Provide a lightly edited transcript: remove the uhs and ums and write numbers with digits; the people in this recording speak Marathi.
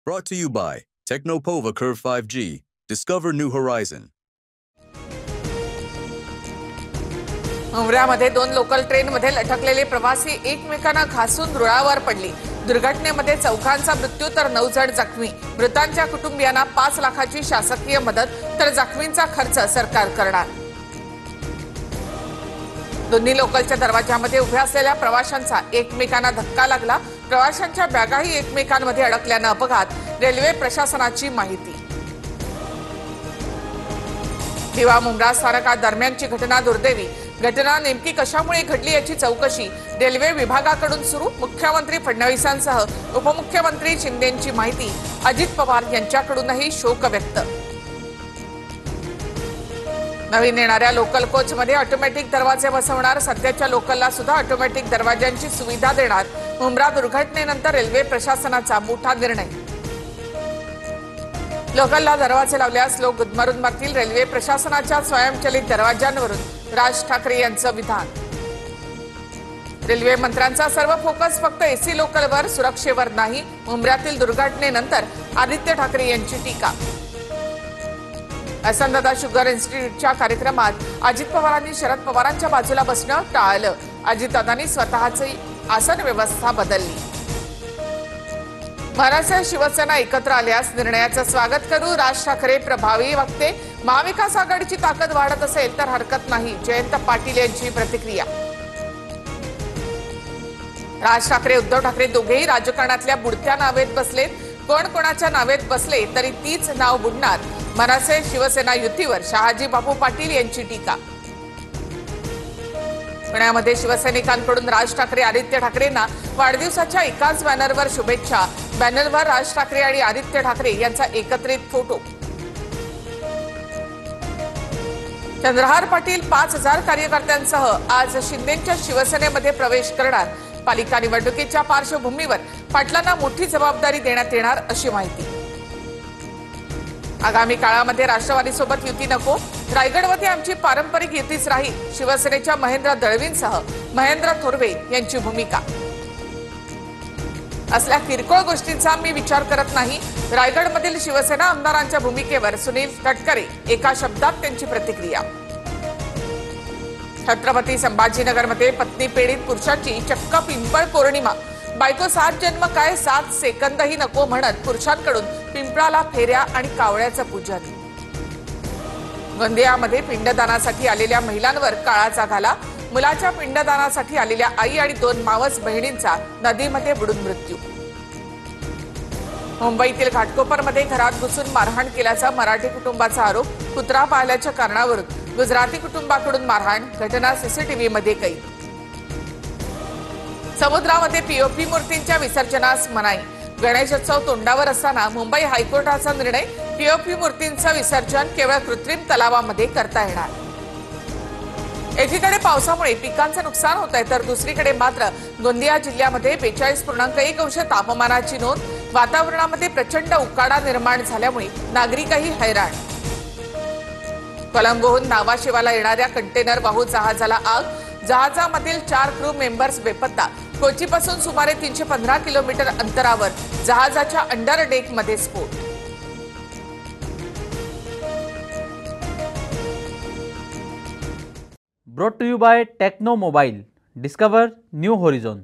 Brought to you by Technopova Curve 5G. Discover new horizon. मुंबईमध्ये 2 लोकल ट्रेनमध्ये लटकलेले प्रवासी एकमेकांना घासून रुळावर पडले। दुर्घटनेमध्ये चौघांचा मृत्यू तर 9 जण जखमी। मृतांच्या कुटुंबियांना 5 लाखाची शासकीय मदत तर जखमींचा खर्च सरकार करणार। दोन्ही लोकलच्या दरवाजामध्ये उभ्या असलेल्या प्रवाशांचा एकमेकांना धक्का लागला। प्रवाशांच्या बॅगाही एकमेकांमध्ये अडकल्याने अपघात, रेल्वे प्रशासनाची माहिती। दिवा मुंब्रा स्थानका दरम्यानची घटना दुर्दैवी। घटना नेमकी कशामुळे घडली याची चौकशी रेल्वे विभागाकडून सुरू। मुख्यमंत्री फडणवीसांसह उपमुख्यमंत्री शिंदेंची माहिती। अजित पवार यांच्याकडूनही शोक व्यक्त। नवीन येणाऱ्या लोकल कोचमध्ये ऑटोमॅटिक दरवाजे बसवणार। सध्याच्या लोकलला सुद्धा ऑटोमॅटिक दरवाजांची सुविधा देणार। मुंब्रा दुर्घटनेनंतर रेल्वे प्रशासनाचा मोठा निर्णय। लोकलला दरवाजे लावल्यास लोक गुदमरून मरतील। रेल्वे प्रशासनाच्या स्वयंचलित दरवाजांवरून राज ठाकरे यांचं विधान। रेल्वे मंत्र्यांचा सर्व फोकस फक्त एसी लोकलवर, सुरक्षेवर नाही। मुंब्र्यातील दुर्घटनेनंतर आदित्य ठाकरे यांची टीका। असंदादा शुगर इन्स्टिट्यूटच्या कार्यक्रमात अजित पवारांनी शरद पवारांच्या बाजूला बसणं टाळलं। अजितदादांनी स्वतःची आसन व्यवस्था बदलली। महाराष्ट्र शिवसेना एकत्र आल्यास निर्णयाचं स्वागत करू। राज ठाकरे प्रभावी वक्ते। महाविकास आघाडीची ताकद वाढत असेल तर हरकत नाही, जयंत पाटील यांची प्रतिक्रिया। राज ठाकरे उद्धव ठाकरे दोघेही राजकारणातल्या बुडत्या नावेत बसलेत। कोण कोणाच्या नावेत बसले तरी तीच नाव बुडणार। मनसे शिवसेना युतीवर शहाजी बापू पाटील यांची टीका। पुण्यामध्ये शिवसैनिकांकडून राज ठाकरे आदित्य ठाकरेंना वाढदिवसाच्या एकाच बॅनरवर शुभेच्छा। बॅनरवर राज ठाकरे आणि आदित्य ठाकरे यांचा एकत्रित फोटो। चंद्रहार पाटील 5000 कार्यकर्त्यांसह आज शिंदेंच्या शिवसेनेमध्ये प्रवेश करणार। पालिका निवडणुकीच्या पार्श्वभूमीवर पाटलांना मोठी जबाबदारी देण्यात येणार अशी माहिती। आगामी काळामध्ये राष्ट्रवादीसोबत युती नको। रायगडमध्ये आमची पारंपरिक युतीच राहील। शिवसेनेच्या महेंद्र दळवींसह महेंद्र थोरवे यांची भूमिका। असल्या किरकोळ गोष्टींचा मी विचार करत नाही। रायगडमधील शिवसेना आमदारांच्या भूमिकेवर सुनील तटकरे एका शब्दात त्यांची प्रतिक्रिया। छत्रपती संभाजीनगरमध्ये पत्नी पीडित पुरुषाची चक्क पिंपळ पौर्णिमा। बायको 7 जन्म काय 7 सेकंदही नको म्हणत पुरुषांकडून पिंपळाला फेऱ्या आणि कावळ्याचं पूजन। गोंदियामध्ये पिंडदानासाठी आलेल्या महिलांवर काळाचा घाला। मुलाच्या पिंडदानासाठी आलेल्या आई आणि 2 मावस बहिणींचा नदीमध्ये बुडून मृत्यू। मुंबईतील घाटकोपरमध्ये घरात घुसून मारहाण केल्याचा मराठी कुटुंबाचा आरोप। कुत्रा पाळल्याच्या कारणावरून गुजराती कुटुंबाकडून मारहाण। घटना सीसीटीव्हीमध्ये कैद। समुद्रामध्ये पीओपी मूर्तींच्या विसर्जनास मनाई। गणेशोत्सव तोंडावर असताना मुंबई हायकोर्टाचा निर्णय। पीओपी मूर्तींचं विसर्जन केवळ कृत्रिम तलावामध्ये करता येणार। एकीकडे पावसामुळे पिकांचं नुकसान होत आहे तर दुसरीकडे मात्र गोंदिया जिल्ह्यामध्ये 42.1 अंश तापमानाची नोंद। वातावरणामध्ये प्रचंड उकाडा निर्माण झाल्यामुळे नागरिकही हैराण। कोलंबोहून नावाशेवाला येणाऱ्या कंटेनर वाहू जहाजाला आग। जहाजामधील 4 क्रू मेंबर्स बेपत्ता। कोचीपासून सुमारे 315 किलोमीटर अंतरावर जहाजाच्या अंडर डेकमध्ये स्फोट। Brought to you by Techno Mobile. Discover new horizon.